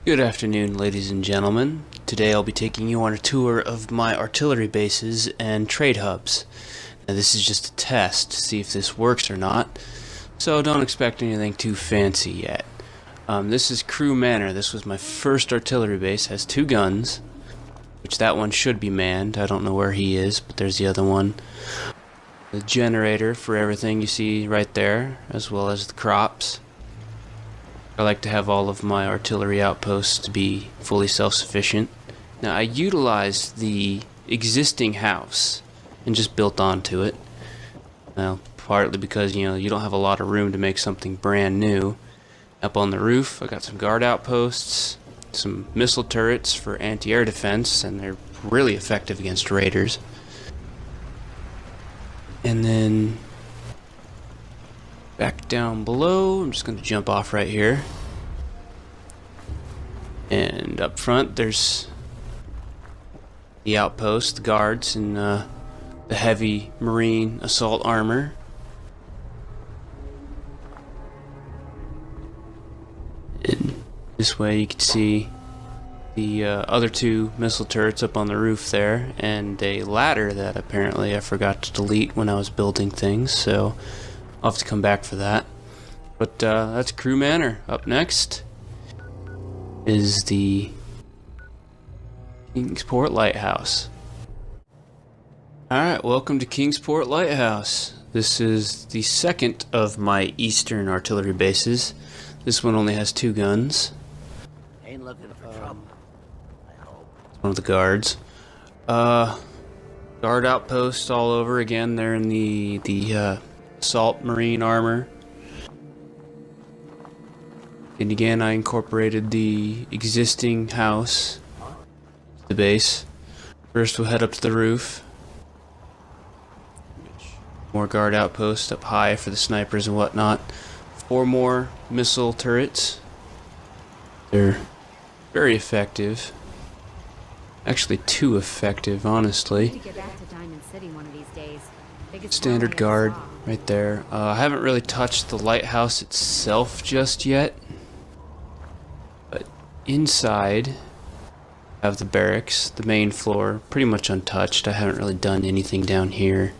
Good afternoon, ladies and gentlemen. Today I'll be taking you on a tour of my artillery bases and trade hubs. Now this is just a test to see if this works or not, so don't expect anything too fancy yet. This is Crew Manor. This was my first artillery base. Has 2 guns, which that one should be manned. I don't know where he is, but there's the other one. The generator for everything you see right there, as well as the crops. I like to have all of my artillery outposts to be fully self-sufficient. Now I utilized the existing house and just built onto it. Well, partly because you don't have a lot of room to make something brand new. Up on the roof I got some guard outposts, some missile turrets for anti-air defense, and they're really effective against raiders. And then back down below, I'm just going to jump off right here. And up front, there's the outpost, the guards, and the heavy marine assault armor. And this way you can see the other 2 missile turrets up on the roof there, and a ladder that apparently I forgot to delete when I was building things, so I'll have to come back for that. But that's Crew Manor. Up next is the Kingsport Lighthouse. Alright, welcome to Kingsport Lighthouse. This is the second of my eastern artillery bases. This one only has 2 guns. Ain't looking for trouble, I hope. One of the guards. Guard outposts all over again. They're in the assault marine armor. And again, I incorporated the existing house to the base. First we'll head up to the roof. More guard outposts up high for the snipers and whatnot. 4 more missile turrets. They're very effective. Actually too effective, honestly. Standard guard right there. I haven't really touched the lighthouse itself just yet. But inside I have the barracks, the main floor, pretty much untouched. I haven't really done anything down here.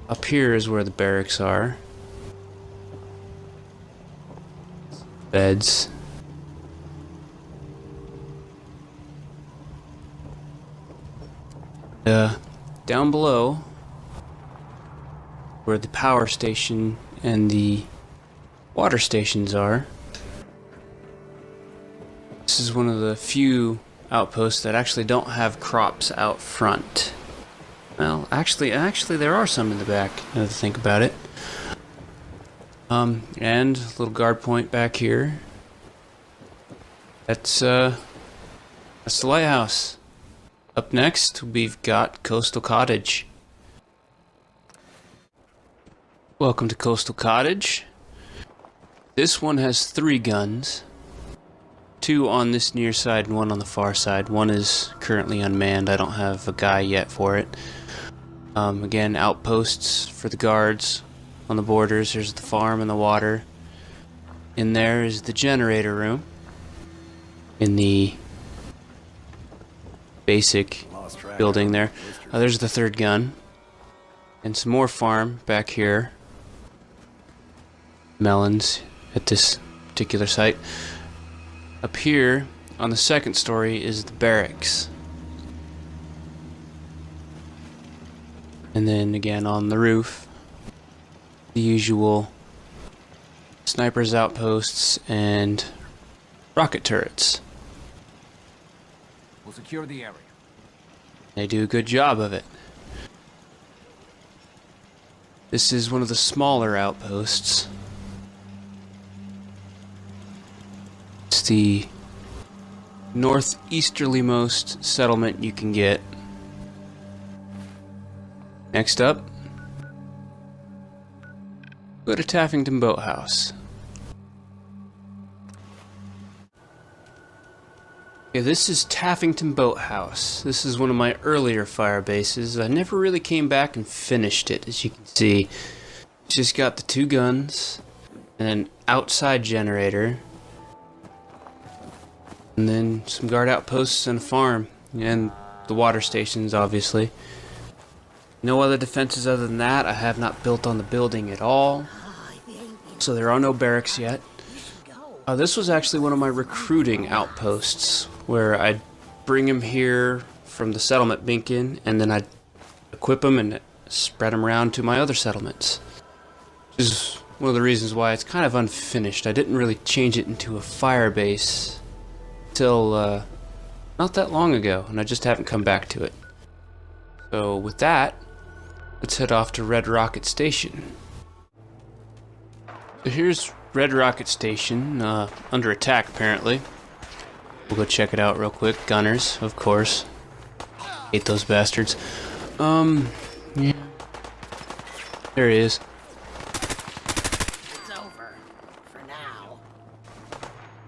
Up here is where the barracks are. Beds. Down below, where the power station and the water stations are, this is one of the few outposts that actually don't have crops out front. Well, actually there are some in the back, now that I think about it. And a little guard point back here. That's the lighthouse. Up next, we've got Coastal Cottage. Welcome to Coastal Cottage. This one has 3 guns. 2 on this near side and 1 on the far side. 1 is currently unmanned. I don't have a guy yet for it. Again, outposts for the guards on the borders. There's the farm and the water. In there is the generator room. In the basic building there. There's the 3rd gun. And some more farm back here. Melons at this particular site. Up here on the 2nd story is the barracks. And then again on the roof, the usual snipers outposts and rocket turrets. We'll secure the area. They do a good job of it. This is one of the smaller outposts. It's the northeasterlymost settlement you can get. Next up, go to Taffington Boathouse. Okay, this is Taffington Boathouse. This is one of my earlier fire bases. I never really came back and finished it, as you can see. It's just got the 2 guns and an outside generator. And then some guard outposts and a farm. And the water stations, obviously. No other defenses other than that. I have not built on the building at all. So there are no barracks yet. This was actually one of my recruiting outposts, where I'd bring him here from the settlement beacon, and then I'd equip him and spread him around to my other settlements. Which is one of the reasons why it's kind of unfinished. I didn't really change it into a Firebase till not that long ago, and I just haven't come back to it. So with that, let's head off to Red Rocket Station. So here's Red Rocket Station, under attack apparently. We'll go check it out real quick. Gunners, of course. Hate those bastards. Yeah. There he is. It's over. For now.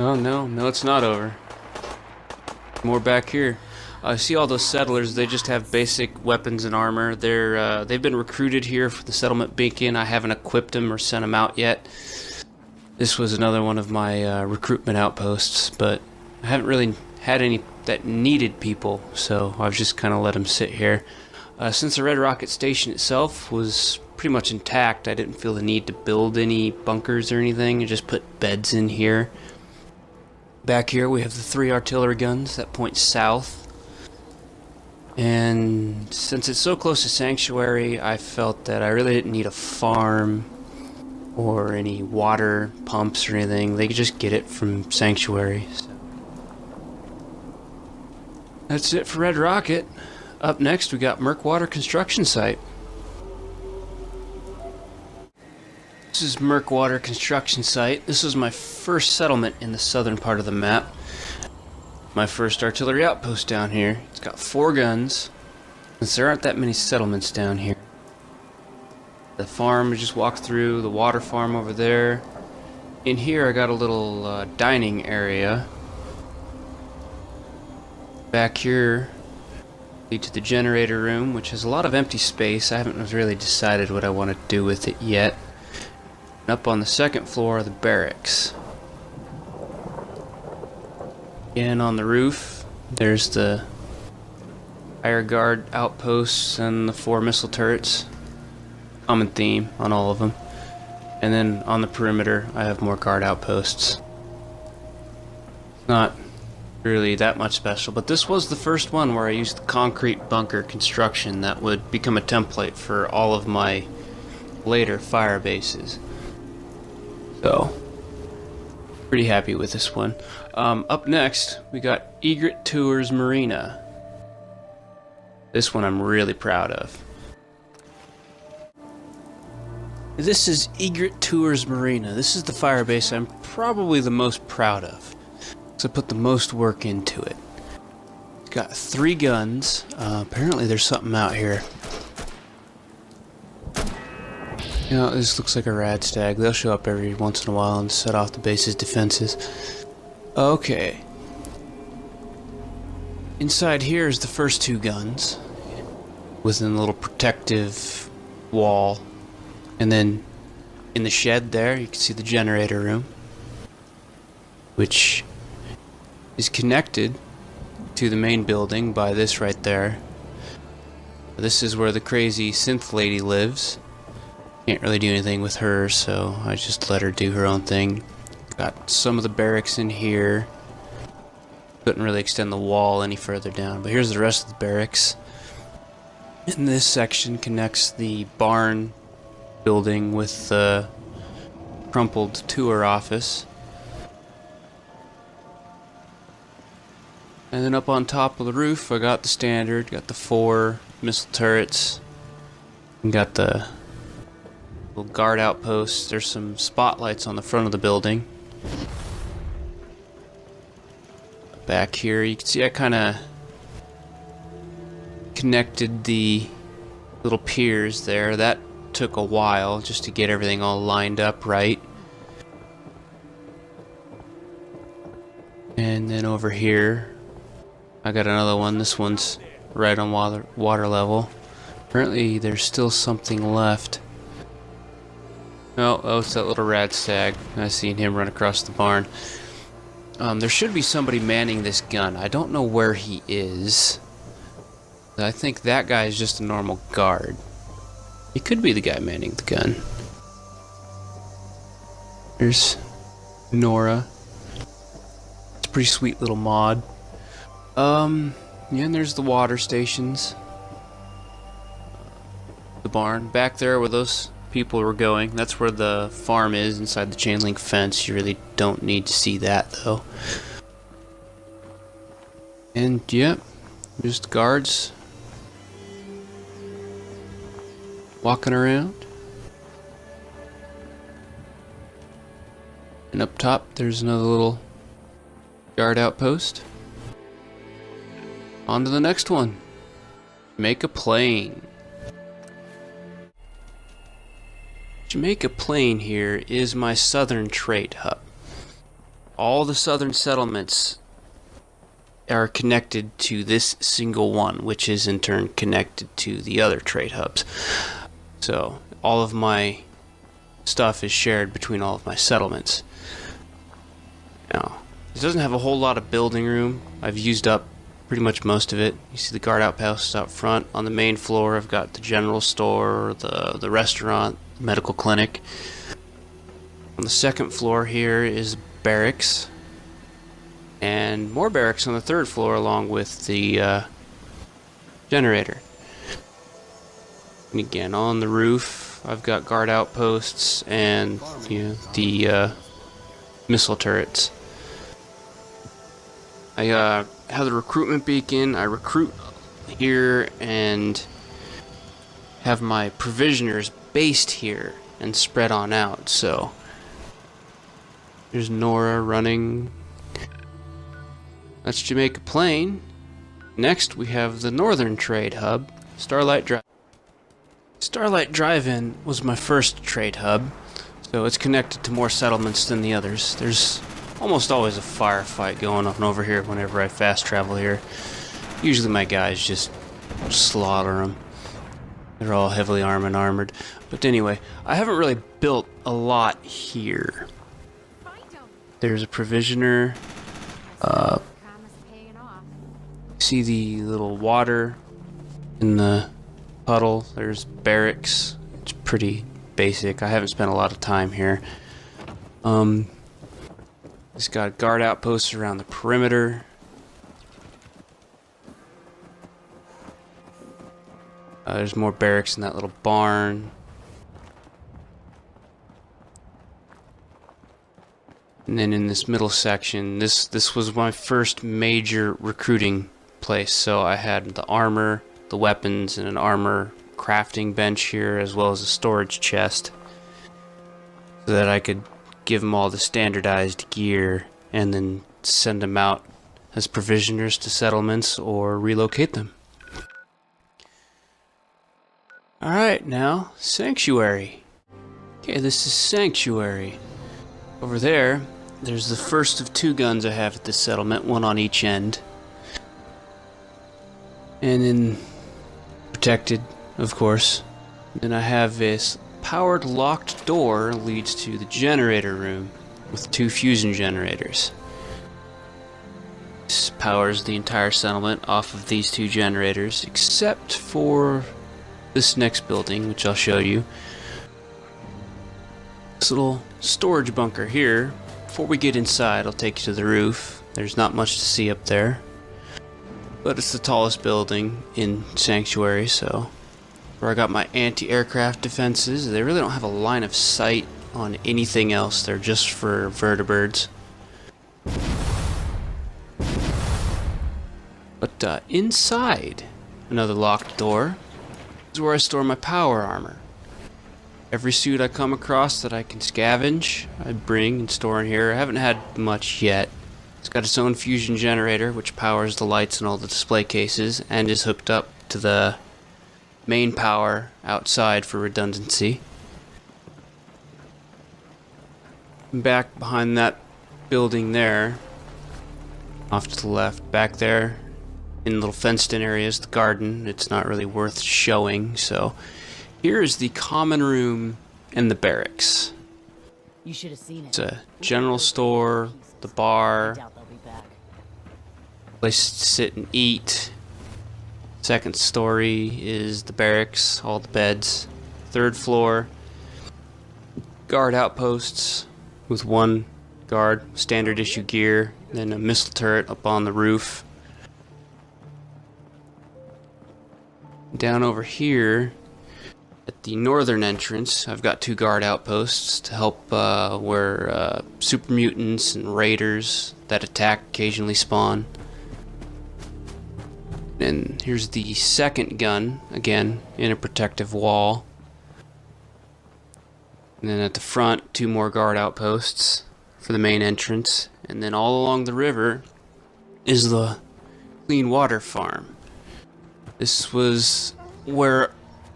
Oh no, it's not over. More back here. I see all those settlers. They just have basic weapons and armor. They've been recruited here for the settlement beacon. I haven't equipped them or sent them out yet. This was another one of my recruitment outposts, but I haven't really had any that needed people, so I've just kind of let them sit here. Since the Red Rocket Station itself was pretty much intact, I didn't feel the need to build any bunkers or anything. I just put beds in here. Back here we have the 3 artillery guns that point south. And since it's so close to Sanctuary, I felt that I really didn't need a farm or any water pumps or anything. They could just get it from Sanctuary. So that's it for Red Rocket. Up next we got Murkwater Construction Site. This is Murkwater Construction Site. This was my first settlement in the southern part of the map. My first artillery outpost down here. It's got 4 guns. Since there aren't that many settlements down here. The farm we just walked through, the water farm over there. In here I got a little dining area. Back here lead to the generator room, which has a lot of empty space. I haven't really decided what I want to do with it yet. And up on the second floor are the barracks. Again, on the roof, there's the fire guard outposts and the 4 missile turrets. Common theme on all of them. And then on the perimeter, I have more guard outposts. Not really that much special, but this was the first one where I used the concrete bunker construction that would become a template for all of my later fire bases. So, pretty happy with this one. Up next, we got Egret Tours Marina. This one I'm really proud of. This is Egret Tours Marina. This is the fire base I'm probably the most proud of. So I put the most work into it. It's got 3 guns. Apparently there's something out here. You know, this looks like a rad stag. They'll show up every once in a while and set off the base's defenses. Okay. Inside here is the first 2 guns. Within a little protective wall. And then in the shed there, you can see the generator room. Which is connected to the main building by this right there. This is where the crazy synth lady lives. Can't really do anything with her, so I just let her do her own thing. Got some of the barracks in here. Couldn't really extend the wall any further down, but here's the rest of the barracks. And this section connects the barn building with the crumpled tour office. And then up on top of the roof I got the standard, got the 4 missile turrets, and got the little guard outposts. There's some spotlights on the front of the building. Back here you can see I kinda connected the little piers there. That took a while just to get everything all lined up right. And then over here I got another one. This one's right on water level. Apparently there's still something left. Oh, it's that little rad stag. I seen him run across the barn. There should be somebody manning this gun. I don't know where he is. I think that guy is just a normal guard. He could be the guy manning the gun. There's Nora. It's a pretty sweet little mod. Yeah, and there's the water stations. The barn. Back there where those people were going, that's where the farm is inside the chain link fence. You really don't need to see that though. And yep, just guards walking around. And up top there's another little guard outpost. On to the next one. Jamaica Plain. Jamaica Plain here is my southern trade hub. All the southern settlements are connected to this single one, which is in turn connected to the other trade hubs. So all of my stuff is shared between all of my settlements. Now, it doesn't have a whole lot of building room. I've used up pretty much most of it. You see the guard outposts out front. On the main floor I've got the general store, the restaurant, medical clinic. On the second floor here is barracks, and more barracks on the third floor along with the generator. And again, on the roof I've got guard outposts and the missile turrets. I have the recruitment beacon. I recruit here and have my provisioners based here and spread on out. So there's Nora running. That's Jamaica Plain. Next we have the northern trade hub, Starlight Drive. Starlight Drive-In was my first trade hub, so it's connected to more settlements than the others. There's almost always a firefight going on over here whenever I fast travel here. Usually my guys just slaughter them. They're all heavily armored. But anyway, I haven't really built a lot here. There's a provisioner. See the little water in the puddle. There's barracks. It's pretty basic. I haven't spent a lot of time here. It's got guard outposts around the perimeter. There's more barracks in that little barn. And then in this middle section, this was my first major recruiting place. So I had the armor, the weapons, and an armor crafting bench here, as well as a storage chest, so that I could give them all the standardized gear and then send them out as provisioners to settlements or relocate them. Alright, now, Sanctuary. Okay, this is Sanctuary. Over there's the first of two guns I have at this settlement, one on each end. And then, protected, of course. Then I have this powered locked door leads to the generator room with two fusion generators. This powers the entire settlement off of these two generators, except for this next building, which I'll show you. This little storage bunker here. Before we get inside, I'll take you to the roof. There's not much to see up there, but it's the tallest building in Sanctuary, so where I got my anti-aircraft defenses. They really don't have a line of sight on anything else. They're just for vertibirds. But inside, another locked door, is where I store my power armor. Every suit I come across that I can scavenge, I bring and store in here. I haven't had much yet. It's got its own fusion generator, which powers the lights and all the display cases, and is hooked up to the main power outside for redundancy. Back behind that building there, off to the left, back there, in little fenced-in areas, the garden. It's not really worth showing, so here is the common room and the barracks. You should have seen it. It's a general store, the I bar, doubt they'll be back. place to sit and eat. Second story is the barracks, all the beds. Third floor, guard outposts with one guard, standard issue gear, then a missile turret up on the roof. Down over here at the northern entrance, I've got two guard outposts to help where super mutants and raiders that attack occasionally spawn. And here's the second gun, again in a protective wall. And then at the front, two more guard outposts for the main entrance. And then all along the river is the clean water farm. This was where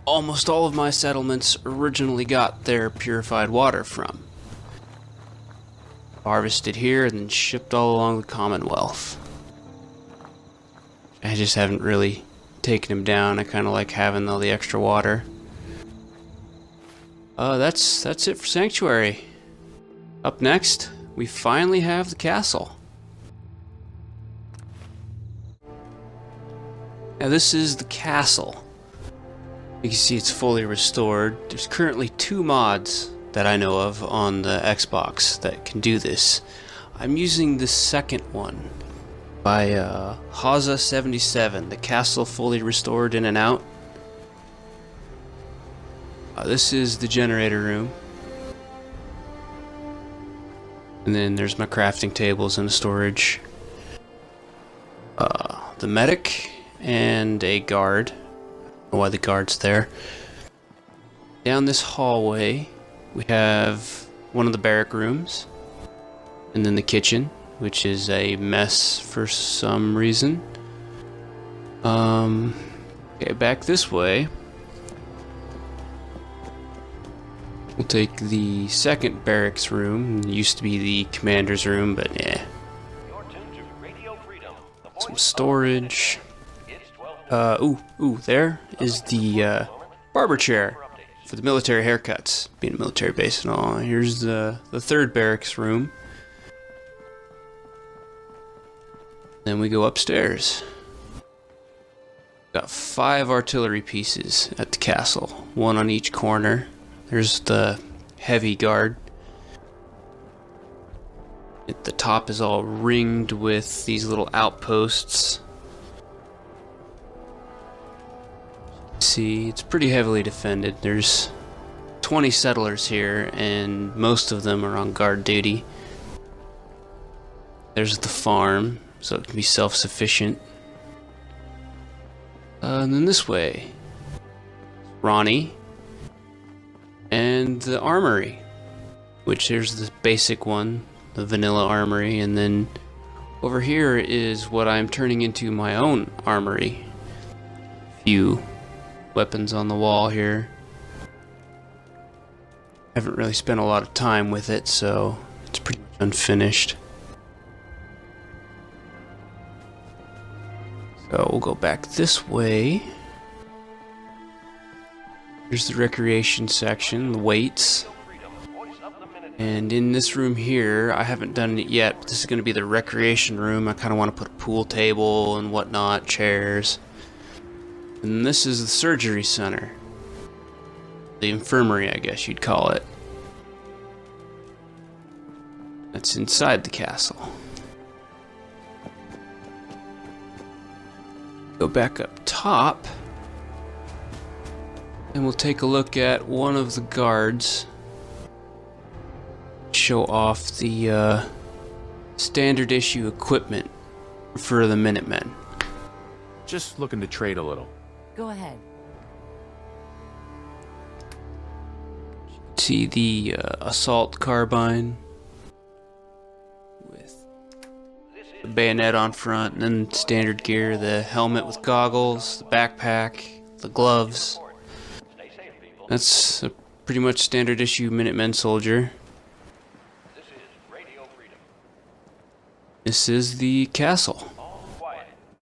almost all of my settlements originally got their purified water from. Harvested here and then shipped all along the Commonwealth. I just haven't really taken them down. I kind of like having all the extra water. That's it for Sanctuary. Up next, we finally have the castle. Now this is the castle. You can see it's fully restored. There's currently 2 mods that I know of on the Xbox that can do this. I'm using the second one by Haza77, the castle fully restored in and out. This is the generator room. And then there's my crafting tables and storage. The medic and a guard. I don't know why the guard's there. Down this hallway we have one of the barrack rooms. And then the kitchen, which is a mess for some reason. Okay, back this way. We'll take the second barracks room. It used to be the commander's room, but yeah. Some storage. Ooh, there is the barber chair for the military haircuts, being a military base and all. Here's the third barracks room. Then we go upstairs. Got 5 artillery pieces at the castle, 1 on each corner. There's the heavy guard. At the top is all ringed with these little outposts. See, it's pretty heavily defended. There's 20 settlers here, and most of them are on guard duty. There's the farm, so it can be self-sufficient. And then this way, Ronnie, and the armory, which there's the basic one, the vanilla armory, and then over here is what I'm turning into my own armory. Few weapons on the wall here. Haven't really spent a lot of time with it, so it's pretty much unfinished. So we'll go back this way. Here's the recreation section, the weights. And in this room here, I haven't done it yet, but this is going to be the recreation room. I kind of want to put a pool table and whatnot, chairs. And this is the surgery center. The infirmary, I guess you'd call it. That's inside the castle. Go back up top. And we'll take a look at one of the guards. Show off the standard issue equipment for the Minutemen. Just looking to trade a little. Go ahead. See the assault carbine with the bayonet on front, and then standard gear, the helmet with goggles, the backpack, the gloves. That's a pretty much standard issue Minutemen soldier. This is the castle.